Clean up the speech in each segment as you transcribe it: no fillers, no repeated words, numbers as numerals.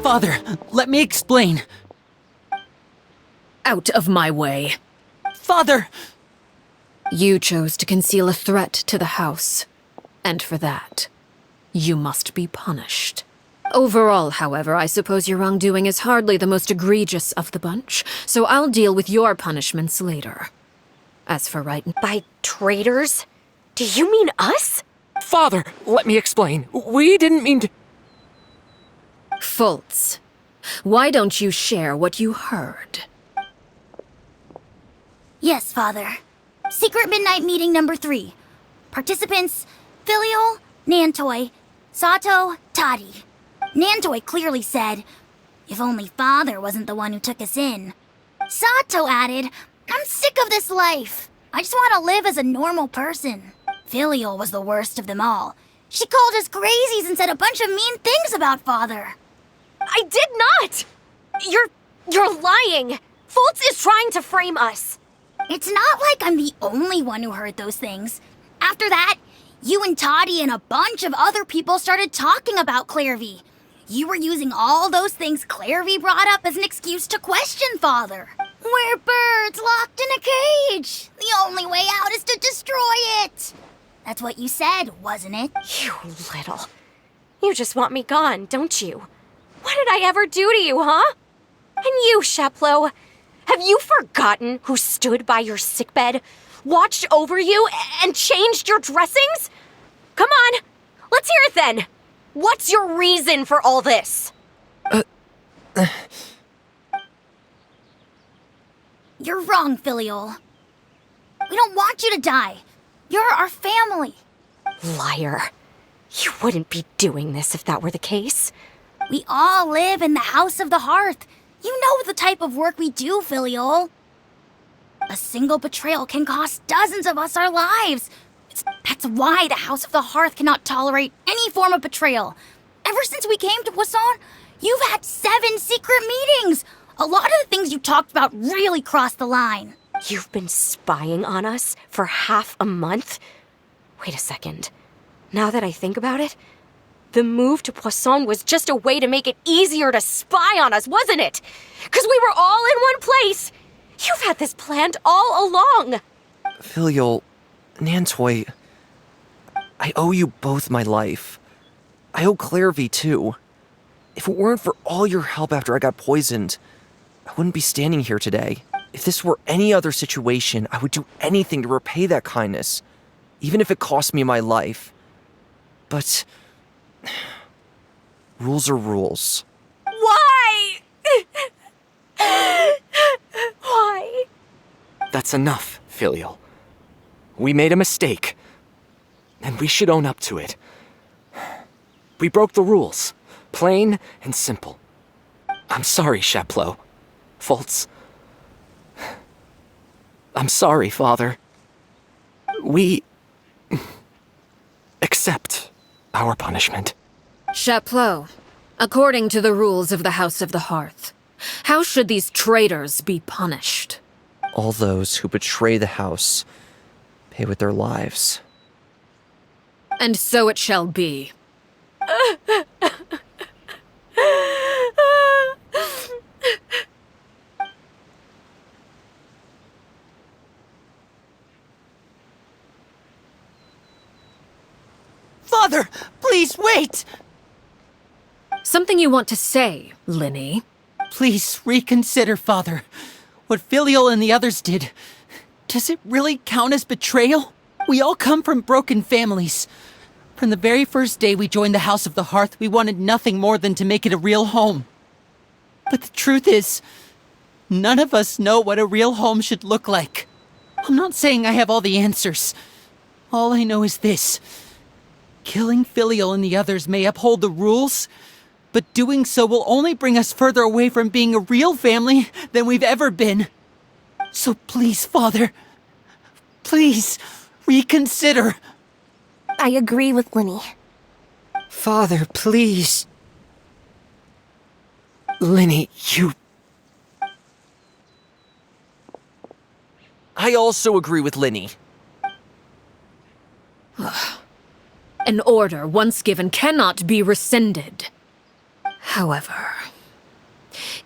Father, let me explain. Out of my way. Father! You chose to conceal a threat to the house, and for that, you must be punished. Overall, however, I suppose your wrongdoing is hardly the most egregious of the bunch, so I'll deal with your punishments later. As for right... By traitors? Do you mean us? Father, let me explain. We didn't mean to... Fultz, why don't you share what you heard? Yes, Father. Secret Midnight Meeting number 3. Participants, Filial, Nantoy, Sato, Toddy. Nantoy clearly said, if only Father wasn't the one who took us in. Sato added, I'm sick of this life. I just want to live as a normal person. Filial was the worst of them all. She called us crazies and said a bunch of mean things about Father. I did not! You're lying! Fultz is trying to frame us. It's not like I'm the only one who heard those things. After that, you and Toddy and a bunch of other people started talking about Clairvy. You were using all those things Clairvy brought up as an excuse to question Father. We're birds locked in a cage. The only way out is to destroy it. That's what you said, wasn't it? You little... You just want me gone, don't you? What did I ever do to you, huh? And you, Sheplo, have you forgotten who stood by your sickbed, watched over you, and changed your dressings? Come on, let's hear it then. What's your reason for all this? You're wrong, Filial. We don't want you to die. You're our family. Liar. You wouldn't be doing this if that were the case. We all live in the House of the Hearth. You know the type of work we do, Filial. A single betrayal can cost dozens of us our lives. That's why the House of the Hearth cannot tolerate any form of betrayal. Ever since we came to Poisson, you've had 7 secret meetings. A lot of the things you talked about really crossed the line. You've been spying on us for half a month? Wait a second. Now that I think about it, the move to Poisson was just a way to make it easier to spy on us, wasn't it? Because we were all in one place. You've had this planned all along. Filial, Nantoy, I owe you both my life. I owe Clairvy too. If it weren't for all your help after I got poisoned, I wouldn't be standing here today. If this were any other situation, I would do anything to repay that kindness, even if it cost me my life. But rules are rules. Why? Why? That's enough, Filial. We made a mistake, and we should own up to it. We broke the rules, plain and simple. I'm sorry, Sheplo. Fultz. I'm sorry, Father. We accept our punishment. Chapleau, according to the rules of the House of the Hearth, how should these traitors be punished? All those who betray the house pay with their lives. And so it shall be. Father, please wait! Something you want to say, Linny? Please reconsider, Father. What Filial and the others did, does it really count as betrayal? We all come from broken families. From the very first day we joined the House of the Hearth, we wanted nothing more than to make it a real home. But the truth is, none of us know what a real home should look like. I'm not saying I have all the answers. All I know is this. Killing Filial and the others may uphold the rules, but doing so will only bring us further away from being a real family than we've ever been. So please, Father, please reconsider. I agree with Linny. Father, please. Linny, you... I also agree with Linny. An order once given cannot be rescinded. However,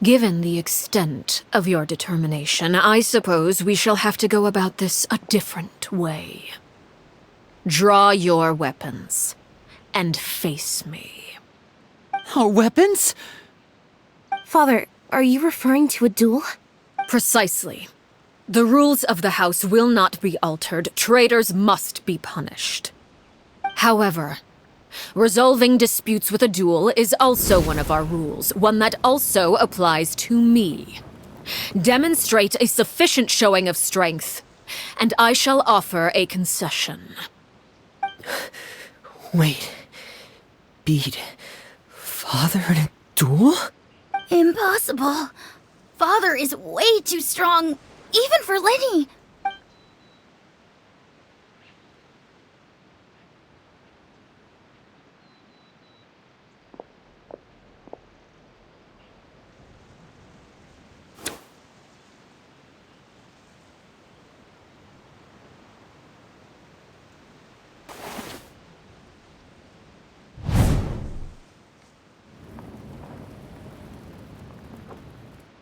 Given the extent of your determination, I suppose we shall have to go about this a different way. Draw your weapons and face me. Our weapons? Father, are you referring to a duel? Precisely. The rules of the house will not be altered. Traitors must be punished. However, resolving disputes with a duel is also one of our rules, one that also applies to me. Demonstrate a sufficient showing of strength, and I shall offer a concession. Wait. Beat Father in a duel? Impossible. Father is way too strong, even for Lenny.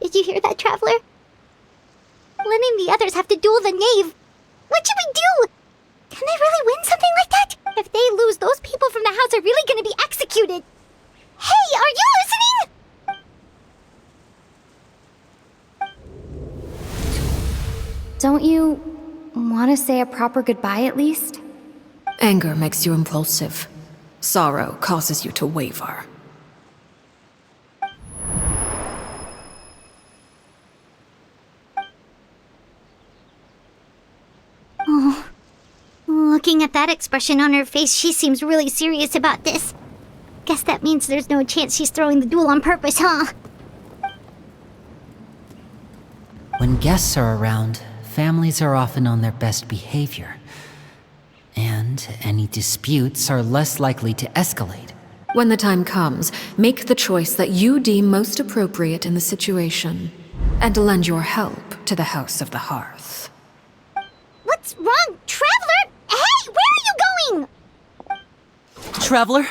Did you hear that, Traveler? Lenny and the others have to duel the knave. What should we do? Can they really win something like that? If they lose, those people from the house are really gonna be executed. Hey, are you listening? Don't you want to say a proper goodbye at least? Anger makes you impulsive. Sorrow causes you to waver. Looking at that expression on her face, she seems really serious about this. Guess that means there's no chance she's throwing the duel on purpose, huh? When guests are around, families are often on their best behavior. And any disputes are less likely to escalate. When the time comes, make the choice that you deem most appropriate in the situation, and lend your help to the House of the Hearth. What's wrong, Traveler? Hey, where are you going? Traveler?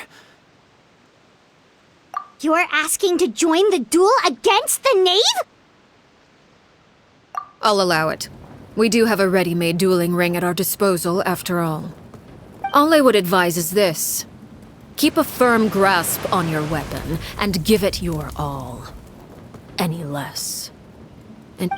You're asking to join the duel against the knave? I'll allow it. We do have a ready-made dueling ring at our disposal, after all. All I would advise is this. Keep a firm grasp on your weapon, and give it your all. Any less. And...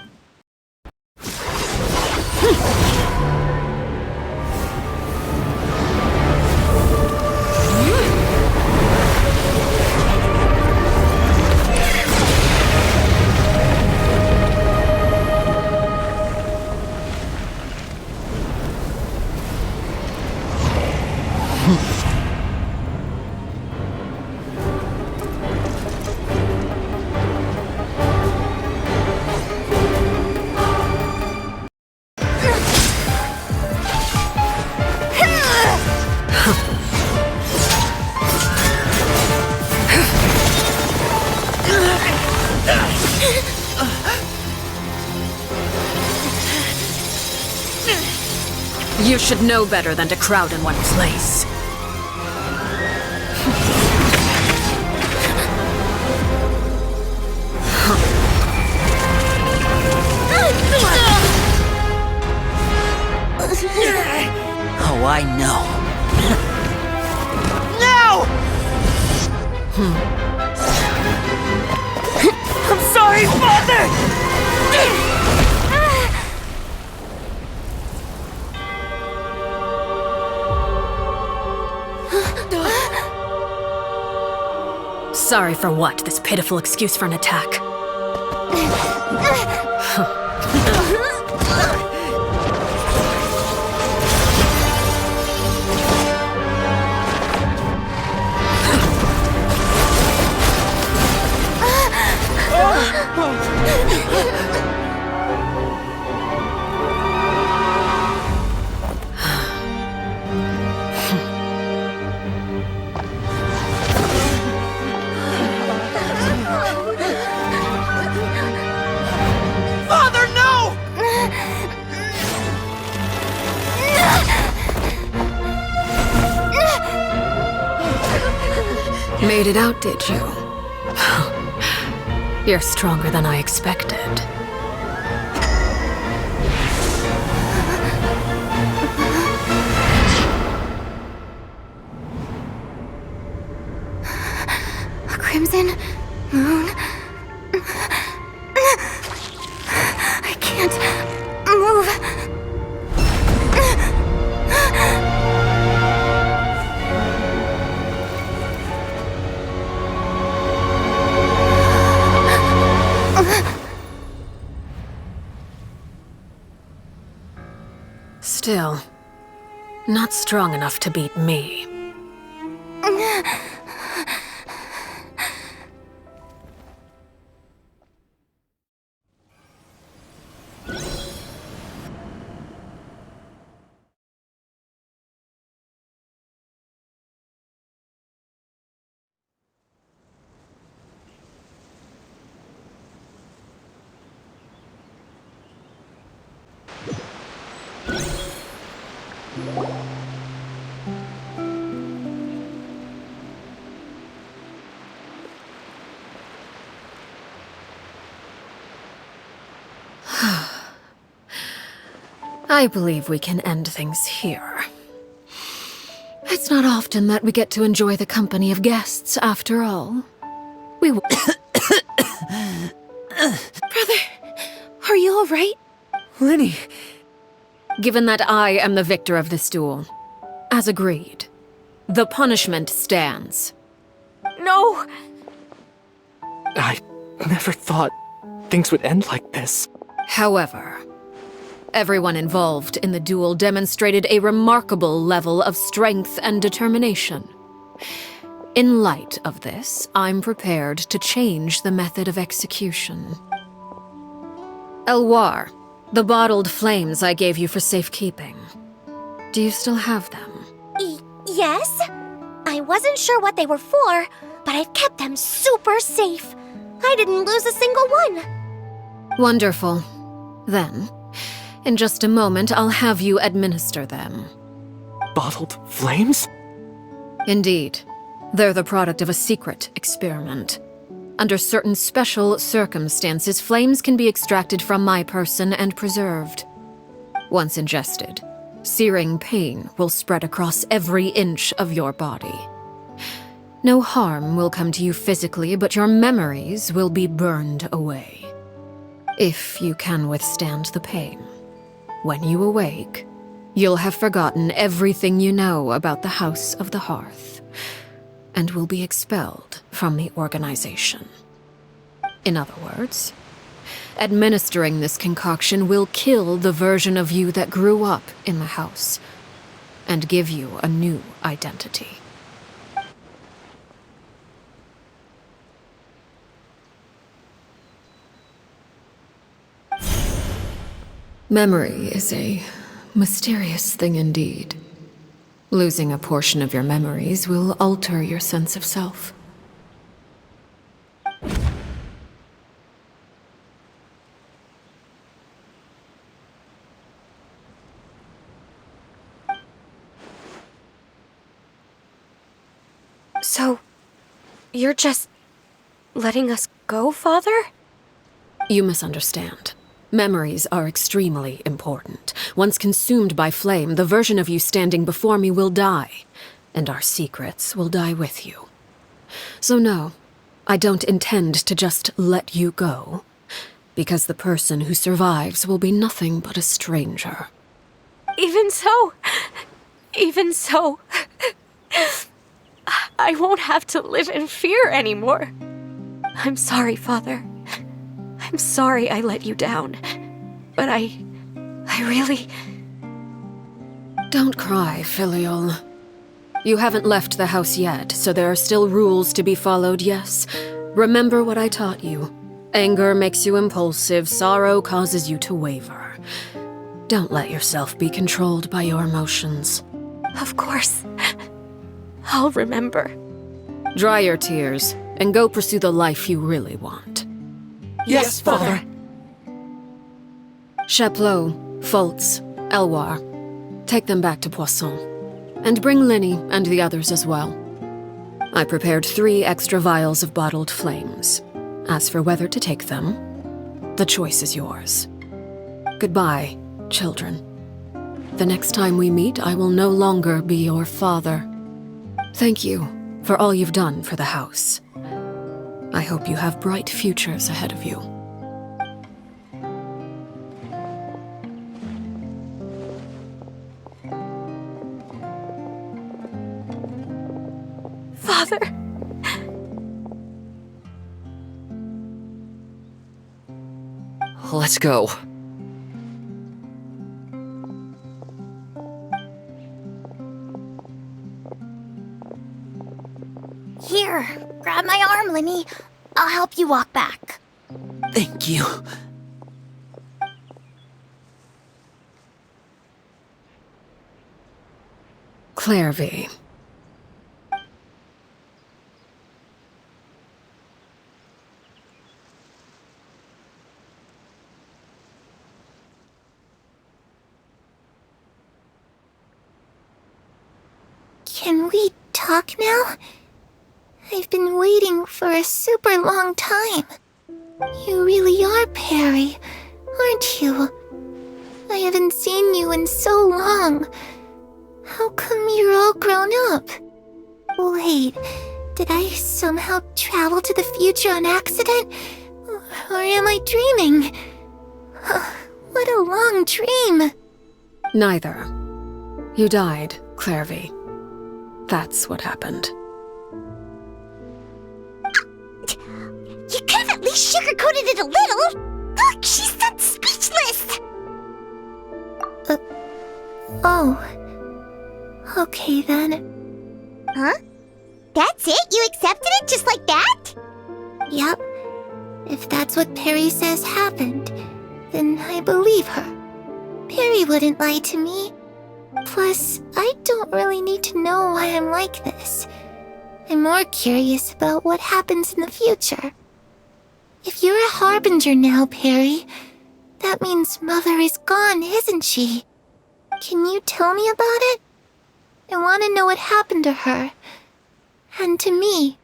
You should know better than to crowd in one place. Oh, I know. No! I'm sorry, Father! Sorry for what? This pitiful excuse for an attack. Father, no! Made it out, did you? You're stronger than I expected. A crimson moon. I can't move. Still, not strong enough to beat me. I believe we can end things here. It's not often that we get to enjoy the company of guests, after all. We will. Brother, are you all right? Lenny. Given that I am the victor of this duel, as agreed, the punishment stands. No! I never thought things would end like this. However, everyone involved in the duel demonstrated a remarkable level of strength and determination. In light of this, I'm prepared to change the method of execution. Elwar, the bottled flames I gave you for safekeeping. Do you still have them? Yes? I wasn't sure what they were for, but I've kept them super safe. I didn't lose a single one. Wonderful. Then, in just a moment, I'll have you administer them. Bottled flames? Indeed. They're the product of a secret experiment. Under certain special circumstances, flames can be extracted from my person and preserved. Once ingested, searing pain will spread across every inch of your body. No harm will come to you physically, but your memories will be burned away. If you can withstand the pain. When you awake, you'll have forgotten everything you know about the House of the Hearth, and will be expelled from the organization. In other words, administering this concoction will kill the version of you that grew up in the house, and give you a new identity. Memory is a mysterious thing indeed. Losing a portion of your memories will alter your sense of self. So, you're just letting us go, Father? You misunderstand. Memories are extremely important. Once consumed by flame, the version of you standing before me will die, and our secrets will die with you. So no, I don't intend to just let you go, because the person who survives will be nothing but a stranger. Even so, I won't have to live in fear anymore. I'm sorry, Father. I'm sorry I let you down. But I really... Don't cry, Filial. You haven't left the house yet, so there are still rules to be followed, yes? Remember what I taught you. Anger makes you impulsive, sorrow causes you to waver. Don't let yourself be controlled by your emotions. Of course. I'll remember. Dry your tears, and go pursue the life you really want. Yes, Father. Chaplot, Foltz, Elwar, take them back to Poisson. And bring Linny and the others as well. I prepared 3 extra vials of bottled flames. As for whether to take them, the choice is yours. Goodbye, children. The next time we meet, I will no longer be your father. Thank you for all you've done for the house. I hope you have bright futures ahead of you. Father! Let's go. Here, grab my arm, Linny. I'll help you walk back. Thank you. Clairvy. Can we talk now? I've been waiting for a super long time. You really are Perry, aren't you? I haven't seen you in so long. How come you're all grown up? Wait, did I somehow travel to the future on accident? Or am I dreaming? What a long dream. Neither. You died, Clairvy. That's what happened. You could have at least sugarcoated it a little. Look, she's done speechless. Oh. Okay then. Huh? That's it? You accepted it just like that? Yep. If that's what Perry says happened, then I believe her. Perry wouldn't lie to me. Plus, I don't really need to know why I'm like this. I'm more curious about what happens in the future. If you're a harbinger now, Perry, that means Mother is gone, isn't she? Can you tell me about it? I want to know what happened to her. And to me.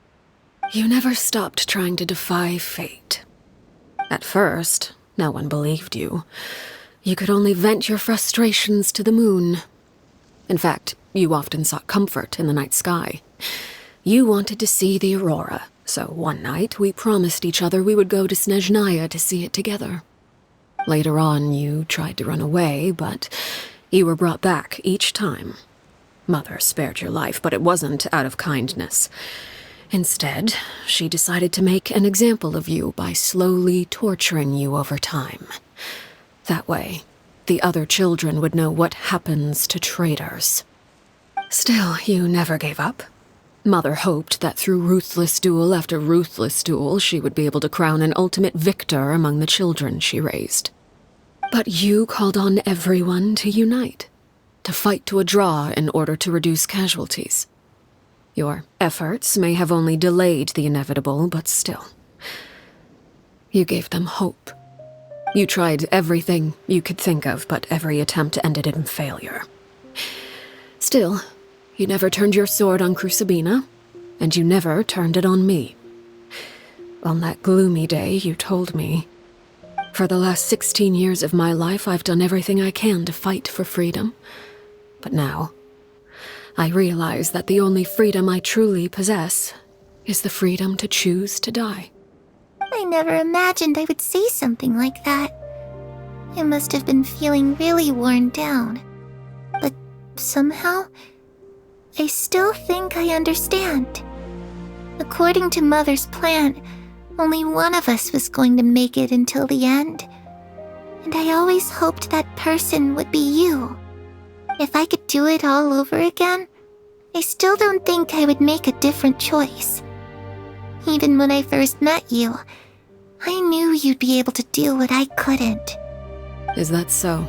You never stopped trying to defy fate. At first, no one believed you. You could only vent your frustrations to the moon. In fact, you often sought comfort in the night sky. You wanted to see the aurora, so one night we promised each other we would go to Snezhnaya to see it together. Later on, you tried to run away, but you were brought back each time. Mother spared your life, but it wasn't out of kindness. Instead, she decided to make an example of you by slowly torturing you over time. That way, the other children would know what happens to traitors. Still, you never gave up. Mother hoped that through ruthless duel after ruthless duel, she would be able to crown an ultimate victor among the children she raised. But you called on everyone to unite, to fight to a draw in order to reduce casualties. Your efforts may have only delayed the inevitable, but still. You gave them hope. You tried everything you could think of, but every attempt ended in failure. Still, you never turned your sword on Crucibina, and you never turned it on me. On that gloomy day, you told me, "For the last 16 years of my life, I've done everything I can to fight for freedom. But now, I realize that the only freedom I truly possess is the freedom to choose to die." I never imagined I would say something like that. I must have been feeling really worn down. But somehow, I still think I understand. According to Mother's plan, only one of us was going to make it until the end. And I always hoped that person would be you. If I could do it all over again, I still don't think I would make a different choice. Even when I first met you, I knew you'd be able to do what I couldn't. Is that so?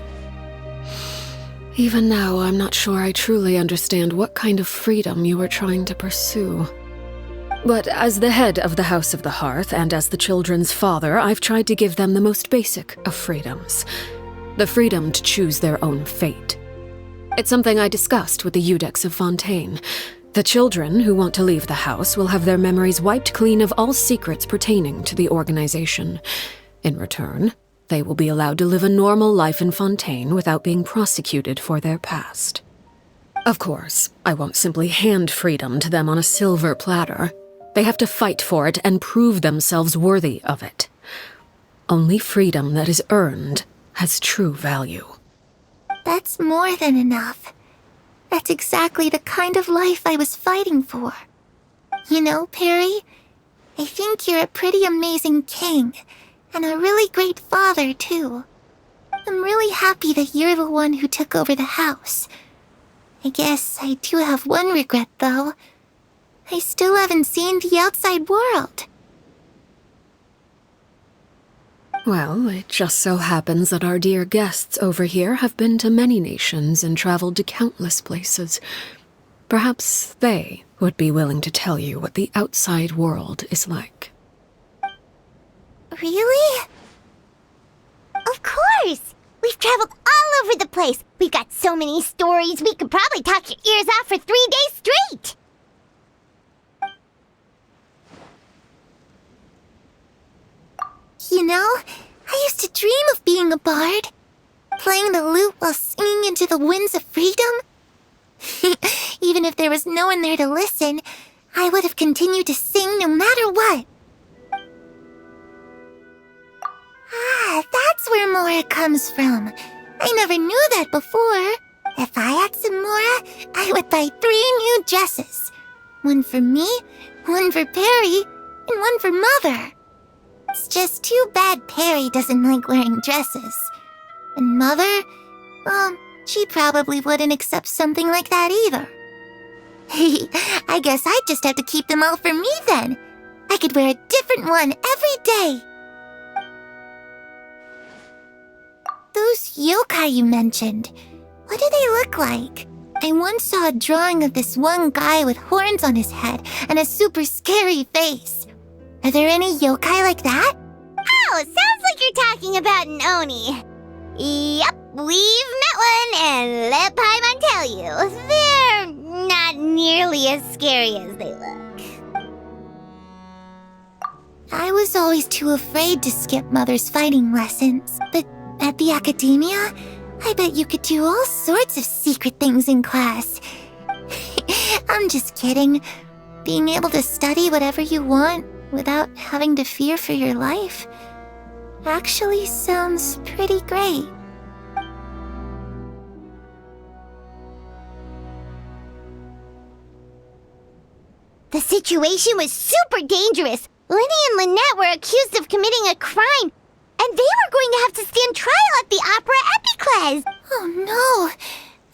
Even now, I'm not sure I truly understand what kind of freedom you were trying to pursue. But as the head of the House of the Hearth and as the children's father, I've tried to give them the most basic of freedoms. The freedom to choose their own fate. It's something I discussed with the Eudex of Fontaine. The children who want to leave the house will have their memories wiped clean of all secrets pertaining to the organization. In return, they will be allowed to live a normal life in Fontaine without being prosecuted for their past. Of course, I won't simply hand freedom to them on a silver platter. They have to fight for it and prove themselves worthy of it. Only freedom that is earned has true value. That's more than enough. That's exactly the kind of life I was fighting for. You know, Perry, I think you're a pretty amazing king, and a really great father, too. I'm really happy that you're the one who took over the house. I guess I do have one regret, though. I still haven't seen the outside world. Well, it just so happens that our dear guests over here have been to many nations and traveled to countless places. Perhaps they would be willing to tell you what the outside world is like. Really? Of course! We've traveled all over the place. We've got so many stories, we could probably talk your ears off for 3 days straight! You know, I used to dream of being a bard. Playing the lute while singing into the winds of freedom. Even if there was no one there to listen, I would have continued to sing no matter what. Ah, that's where Mora comes from. I never knew that before. If I had some Mora, I would buy 3 new dresses. One for me, one for Perry, and one for Mother. It's just too bad Perry doesn't like wearing dresses. And Mother, well, she probably wouldn't accept something like that either. I guess I'd just have to keep them all for me then. I could wear a different one every day. Those yokai you mentioned, what do they look like? I once saw a drawing of this one guy with horns on his head and a super scary face. Are there any yokai like that? Oh, sounds like you're talking about an Oni. Yep, we've met one, and let Paimon tell you, they're not nearly as scary as they look. I was always too afraid to skip Mother's fighting lessons, but at the academia, I bet you could do all sorts of secret things in class. I'm just kidding. Being able to study whatever you want without having to fear for your life actually sounds pretty great. The situation was super dangerous. Lenny and Lynette were accused of committing a crime, and they were going to have to stand trial at the Opera Epicles. Oh no,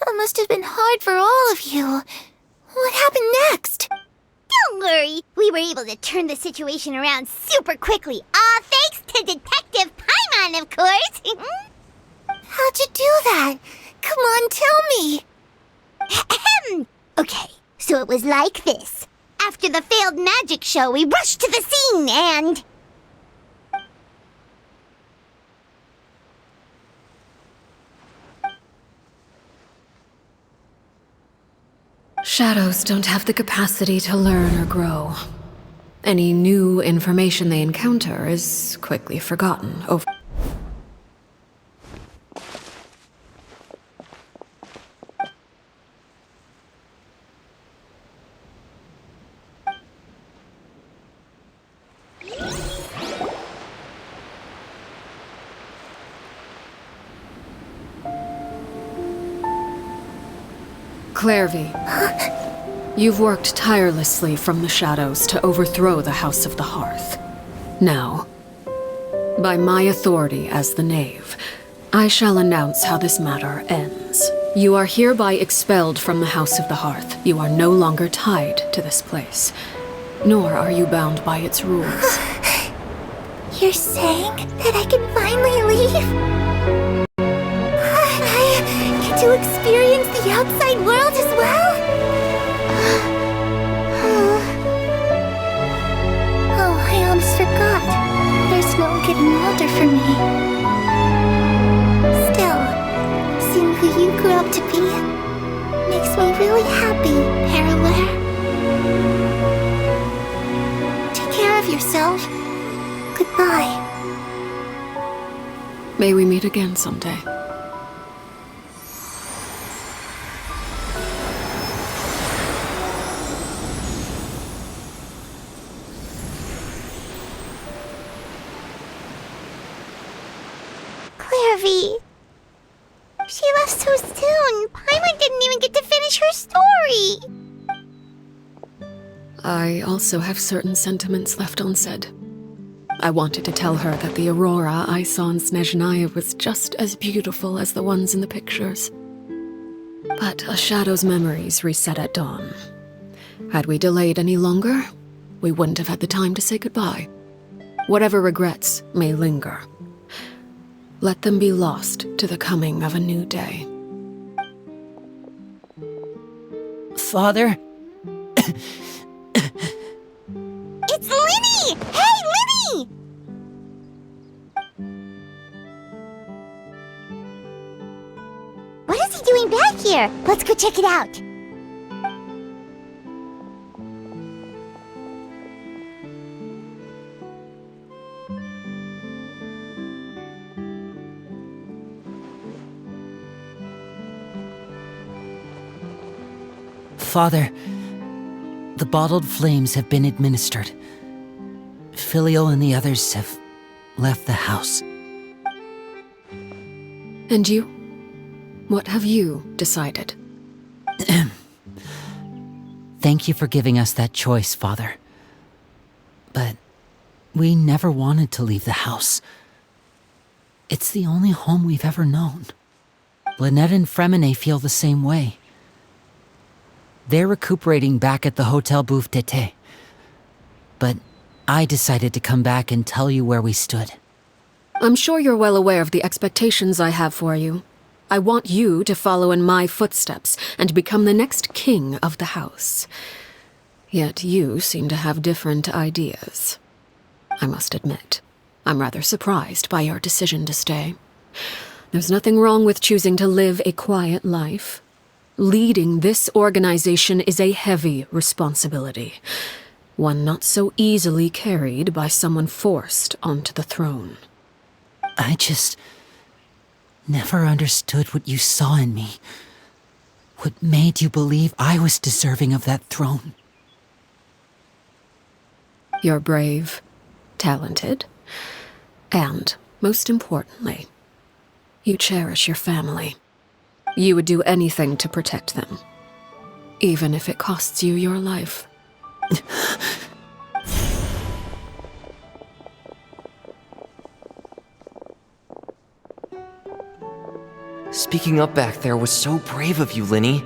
that must have been hard for all of you. What happened next? Don't worry, we were able to turn the situation around super quickly, all thanks to Detective Paimon, of course. How'd you do that? Come on, tell me. Okay, so it was like this. After the failed magic show, we rushed to the scene and... Shadows don't have the capacity to learn or grow. Any new information they encounter is quickly forgotten over... Clairvy, you've worked tirelessly from the shadows to overthrow the House of the Hearth. Now, by my authority as the Knave, I shall announce how this matter ends. You are hereby expelled from the House of the Hearth. You are no longer tied to this place, nor are you bound by its rules. You're saying that I can finally leave? To experience the outside world as well? Oh, I almost forgot. There's no getting older for me. Still, seeing who you grew up to be makes me really happy, Paraware. Take care of yourself. Goodbye. May we meet again someday. Clairvy. She left so soon. Paimon didn't even get to finish her story. I also have certain sentiments left unsaid. I wanted to tell her that the aurora I saw in Snezhnaya was just as beautiful as the ones in the pictures. But a shadow's memories reset at dawn. Had we delayed any longer, we wouldn't have had the time to say goodbye. Whatever regrets may linger, let them be lost to the coming of a new day. Father? It's Linny! Hey, Linny! What is he doing back here? Let's go check it out. Father, the bottled flames have been administered. Filial and the others have left the house. And you? What have you decided? Thank you for giving us that choice, Father. But we never wanted to leave the house. It's the only home we've ever known. Lynette and Fremine feel the same way. They're recuperating back at the Hotel Bouffe d'été. But I decided to come back and tell you where we stood. I'm sure you're well aware of the expectations I have for you. I want you to follow in my footsteps and become the next king of the house. Yet you seem to have different ideas. I must admit, I'm rather surprised by your decision to stay. There's nothing wrong with choosing to live a quiet life. Leading this organization is a heavy responsibility, one not so easily carried by someone forced onto the throne. I just never understood what you saw in me. What made you believe I was deserving of that throne? You're brave, talented, and, most importantly, you cherish your family. You would do anything to protect them, even if it costs you your life. Speaking up back there was so brave of you, Linny.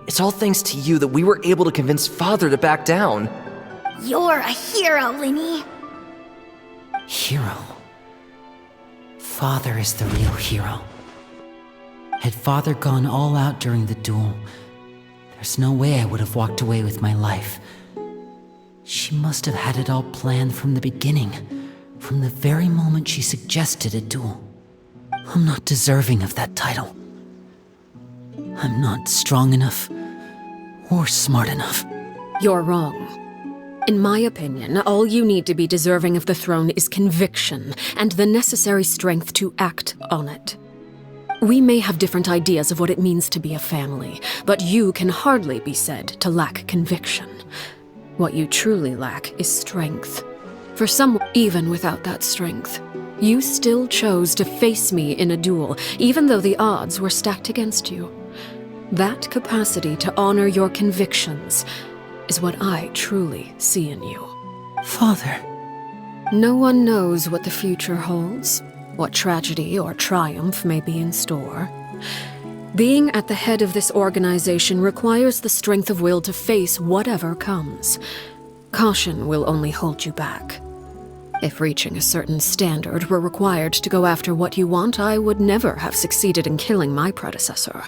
It's all thanks to you that we were able to convince Father to back down. You're a hero, Linny. Hero. Father is the real hero. Had Father gone all out during the duel, there's no way I would have walked away with my life. She must have had it all planned from the beginning, from the very moment she suggested a duel. I'm not deserving of that title. I'm not strong enough or smart enough. You're wrong. In my opinion, all you need to be deserving of the throne is conviction and the necessary strength to act on it. We may have different ideas of what it means to be a family, but you can hardly be said to lack conviction. What you truly lack is strength. For some, even without that strength, you still chose to face me in a duel, even though the odds were stacked against you. That capacity to honor your convictions is what I truly see in you. Father. No one knows what the future holds, what tragedy or triumph may be in store. Being at the head of this organization requires the strength of will to face whatever comes. Caution will only hold you back. If reaching a certain standard were required to go after what you want, I would never have succeeded in killing my predecessor.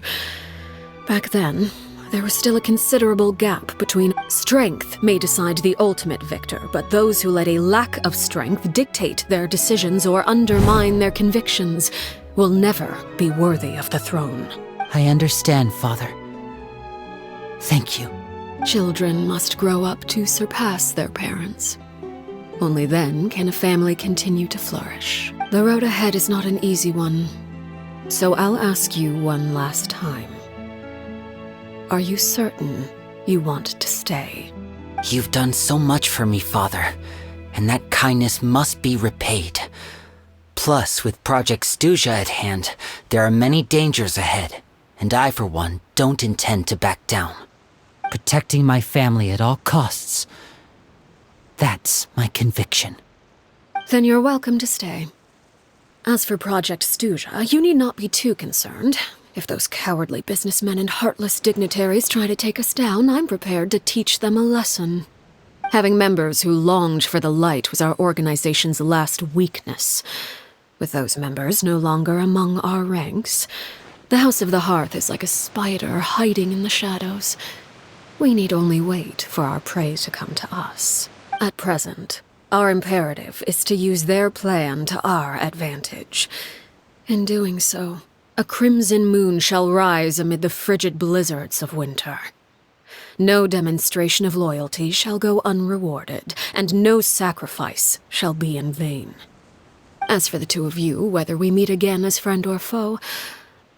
Back then, there was still a considerable gap between strength may decide the ultimate victor, but those who let a lack of strength dictate their decisions or undermine their convictions will never be worthy of the throne. I understand, Father. Thank you. Children must grow up to surpass their parents. Only then can a family continue to flourish. The road ahead is not an easy one, so I'll ask you one last time. Are you certain you want to stay? You've done so much for me, Father, and that kindness must be repaid. Plus, with Project Stuja at hand, there are many dangers ahead, and I, for one, don't intend to back down. Protecting my family at all costs. That's my conviction. Then you're welcome to stay. As for Project Stuja, you need not be too concerned. If those cowardly businessmen and heartless dignitaries try to take us down, I'm prepared to teach them a lesson. Having members who longed for the light was our organization's last weakness. With those members no longer among our ranks, the House of the Hearth is like a spider hiding in the shadows. We need only wait for our prey to come to us. At present, our imperative is to use their plan to our advantage. In doing so, a crimson moon shall rise amid the frigid blizzards of winter. No demonstration of loyalty shall go unrewarded, and no sacrifice shall be in vain. As for the two of you, whether we meet again as friend or foe,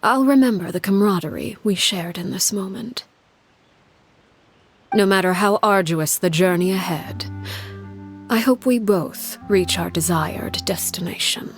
I'll remember the camaraderie we shared in this moment. No matter how arduous the journey ahead, I hope we both reach our desired destination.